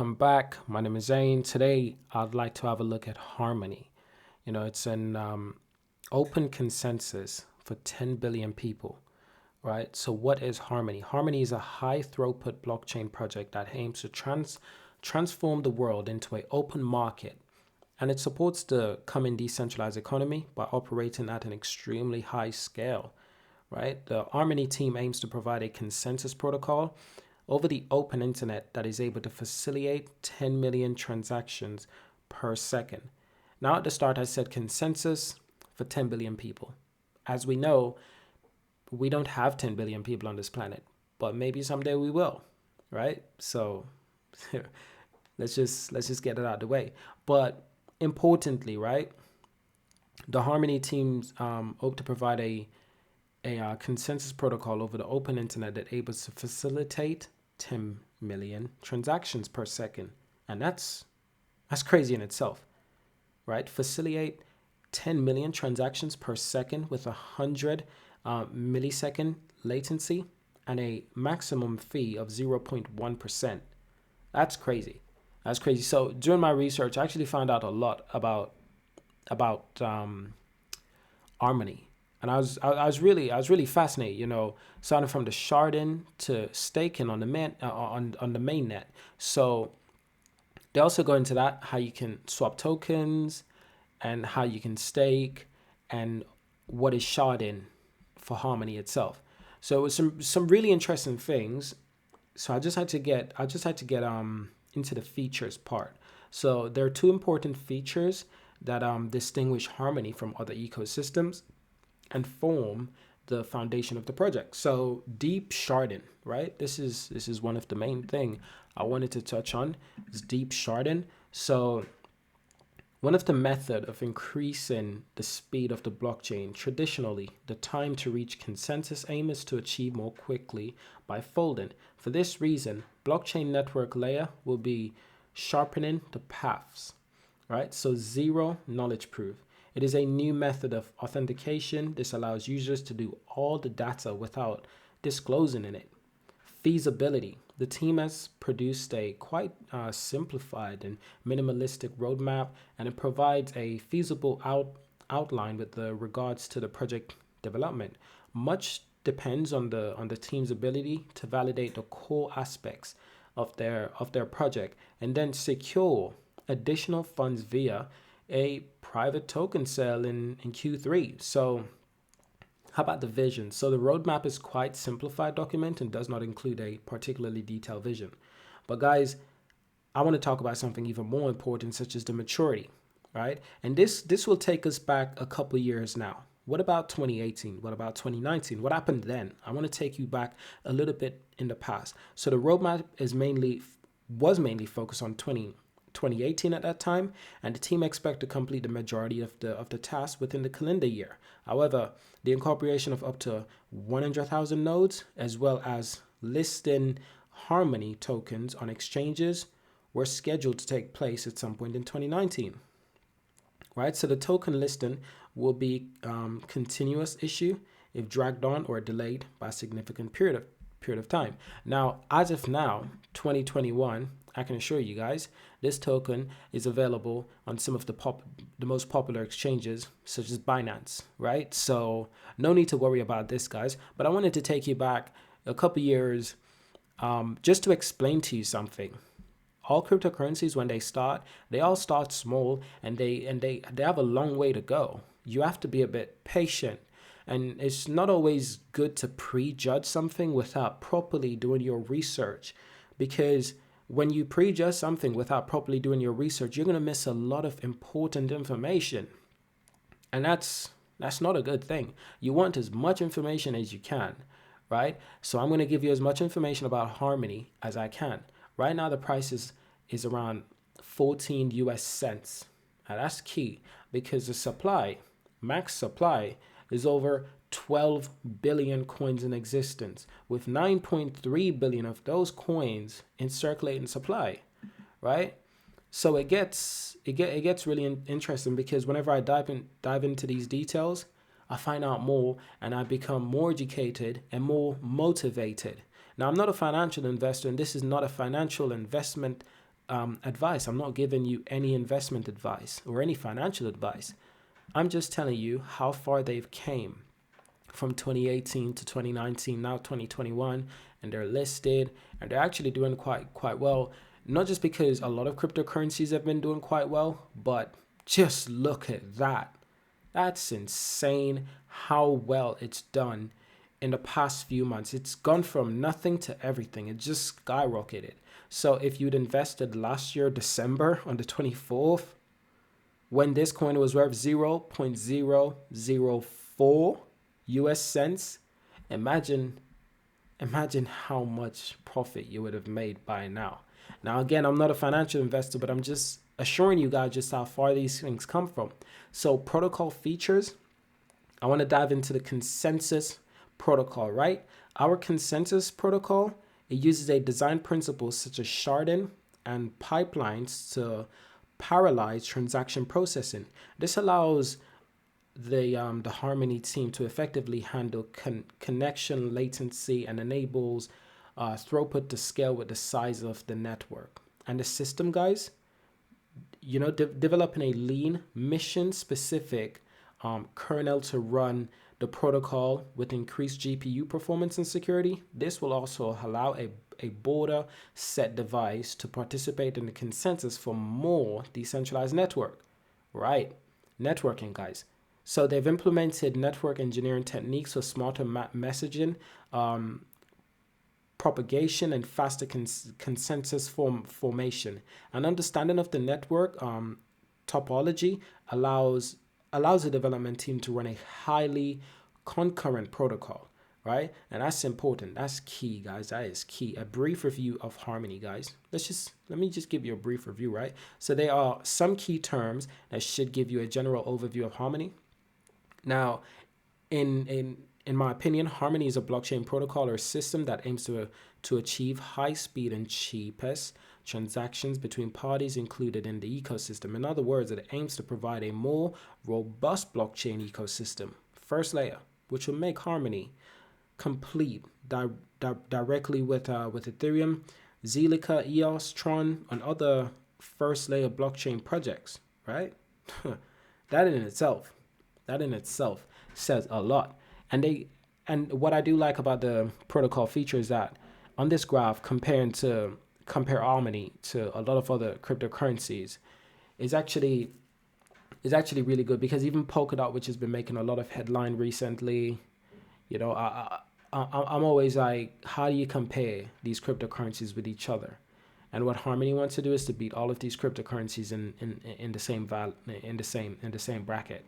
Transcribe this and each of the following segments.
Welcome back. My name is Zane. Today, I'd like to have a look at Harmony. It's an open consensus for 10 billion people, right? So, what is Harmony? Harmony is a high throughput blockchain project that aims to transform the world into an open market. And it supports the coming decentralized economy by operating at an extremely high scale, right? The Harmony team aims to provide a consensus protocol over the open internet that is able to facilitate 10 million transactions per second. Now, at the start, I said consensus for 10 billion people. As we know, we don't have 10 billion people on this planet, but maybe someday we will, right? So let's just get it out of the way. But importantly, right, the Harmony teams hope to provide a consensus protocol over the open internet that able to facilitate 10 million transactions per second. And that's crazy in itself, right? Facilitate 10 million transactions per second with 100 millisecond latency and a maximum fee of 0.1%. That's crazy. That's crazy. So during my research, I actually found out a lot about Harmony. And I was really fascinated, starting from the sharding to staking on the main net. So they also go into that how you can swap tokens and how you can stake and what is sharding for Harmony itself. So it was some really interesting things. So I just had to get into the features part. So there are two important features that distinguish Harmony from other ecosystems and form the foundation of the project. So deep sharding, right? This is one of the main thing I wanted to touch on is deep sharding. So one of the method of increasing the speed of the blockchain, traditionally, the time to reach consensus aim is to achieve more quickly by folding. For this reason, blockchain network layer will be sharpening the paths, right? So zero knowledge proof. It is a new method of authentication. This allows users to do all the data without disclosing in it. Feasibility. The team has produced a quite simplified and minimalistic roadmap, and it provides a feasible outline with the regards to the project development. Much depends on the team's ability to validate the core aspects of their project and then secure additional funds via a private token sale in Q3. So how about the vision? So the roadmap is quite simplified document and does not include a particularly detailed vision. But guys, I want to talk about something even more important, such as the maturity, right? And this will take us back a couple years now. What about 2018? What about 2019? What happened then? I want to take you back a little bit in the past. So the roadmap was mainly focused on 2018 at that time, and the team expect to complete the majority of the tasks within the calendar year. However, the incorporation of up to 100,000 nodes, as well as listing Harmony tokens on exchanges, were scheduled to take place at some point in 2019. Right, so the token listing will be continuous issue if dragged on or delayed by a significant period of time. Now, as of now, 2021, I can assure you guys, this token is available on some of the most popular exchanges, such as Binance, right? So no need to worry about this, guys. But I wanted to take you back a couple years, just to explain to you something. All cryptocurrencies, when they all start small, and they have a long way to go. You have to be a bit patient, and it's not always good to prejudge something without properly doing your research, because when you prejudge something without properly doing your research, you're going to miss a lot of important information, and that's not a good thing. You want as much information as you can, right? So I'm going to give you as much information about Harmony as I can. Right now, the price is around 14 US cents. Now that's key, because the max supply, is over 12 billion coins in existence, with 9.3 billion of those coins in circulating supply, right? So it gets really interesting, because whenever I dive into these details, I find out more and I become more educated and more motivated. Now, I'm not a financial investor, and this is not a financial investment advice. I'm not giving you any investment advice or any financial advice. I'm just telling you how far they've came from 2018 to 2019, now 2021, and they're listed and they're actually doing quite well. Not just because a lot of cryptocurrencies have been doing quite well, but just look at that. That's insane how well it's done in the past few months. It's gone from nothing to everything. It just skyrocketed. So if you'd invested last year, December on the 24th, when this coin was worth 0.004 US cents, imagine how much profit you would have made by now. Now, again, I'm not a financial investor, but I'm just assuring you guys just how far these things come from. So protocol features, I want to dive into the consensus protocol, right? Our consensus protocol, it uses a design principle such as sharding and pipelines to parallelize transaction processing. This allows the Harmony team to effectively handle connection latency and enables throughput to scale with the size of the network. And the system, guys, developing a lean, mission-specific kernel to run the protocol with increased GPU performance and security. This will also allow a border set device to participate in the consensus for more decentralized network. Right, networking, guys. So they've implemented network engineering techniques for smarter messaging, propagation, and faster consensus formation. An understanding of the network topology allows the development team to run a highly concurrent protocol, right? And that's important. That's key, guys. That is key. A brief review of Harmony, guys. Let me just give you a brief review, right? So there are some key terms that should give you a general overview of Harmony. Now, in my opinion, Harmony is a blockchain protocol or system that aims to achieve high speed and cheapest transactions between parties included in the ecosystem. In other words, it aims to provide a more robust blockchain ecosystem. First layer, which will make Harmony complete directly with Ethereum, Zilliqa, EOS, Tron, and other first layer blockchain projects, right? That in itself says a lot. And what I do like about the protocol feature is that on this graph, compare Harmony to a lot of other cryptocurrencies, is actually really good, because even Polkadot, which has been making a lot of headline recently, I'm always like, how do you compare these cryptocurrencies with each other? And what Harmony wants to do is to beat all of these cryptocurrencies in the same bracket,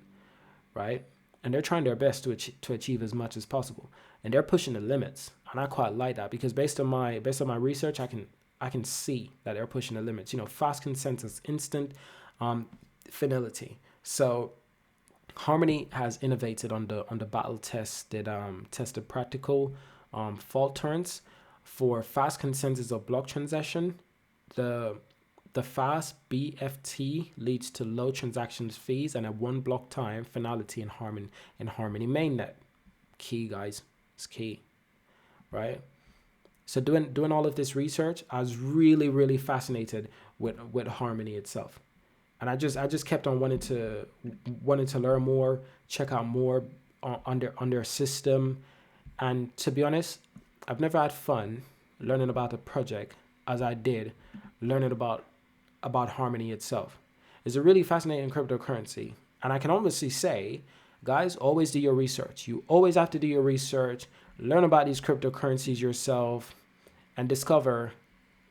right? And they're trying their best to achieve as much as possible, and they're pushing the limits. And I quite like that, because based on my research, I can see that they're pushing the limits. Fast consensus, instant fidelity. So Harmony has innovated on the battle tested practical fault tolerance for fast consensus of block transaction. The fast BFT leads to low transactions fees and a 1 block time finality in Harmony mainnet. Key, guys, it's key, right? So doing all of this research, I was really fascinated with Harmony itself, and I just kept on wanting to learn more, check out more on their system. And to be honest, I've never had fun learning about the project as I did learning about Harmony itself. It's a really fascinating cryptocurrency, and I can honestly say, guys, always do your research. You always have to do your research, learn about these cryptocurrencies yourself, and discover,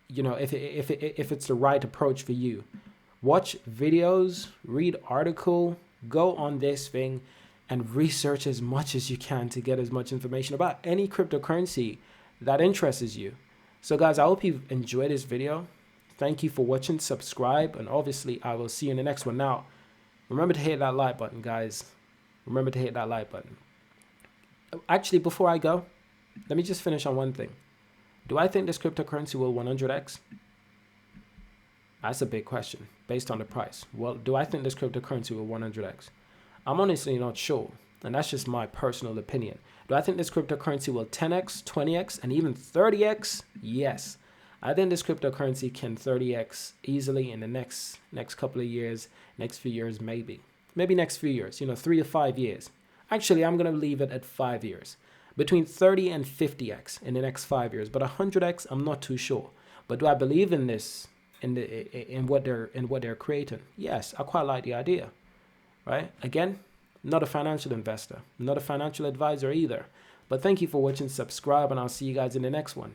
if it's the right approach for you. Watch videos, read article, go on this thing, and research as much as you can to get as much information about any cryptocurrency that interests you. So guys, I hope you've enjoyed this video. Thank you for watching, subscribe, and obviously I will see you in the next one. Now, remember to hit that like button, guys. Remember to hit that like button. Actually, before I go, let me just finish on one thing. Do I think this cryptocurrency will 100x? That's a big question based on the price. Well, do I think this cryptocurrency will 100x? I'm honestly not sure, and that's just my personal opinion. Do I think this cryptocurrency will 10x, 20x, and even 30x? Yes. I think this cryptocurrency can 30x easily in the next couple of years, next few years, maybe next few years, 3 to 5 years. Actually, I'm gonna leave it at 5 years, between 30 and 50x in the next 5 years. But 100x, I'm not too sure. But do I believe in this? In what they're creating? Yes, I quite like the idea. Right? Again, not a financial investor, not a financial advisor either. But thank you for watching. Subscribe, and I'll see you guys in the next one.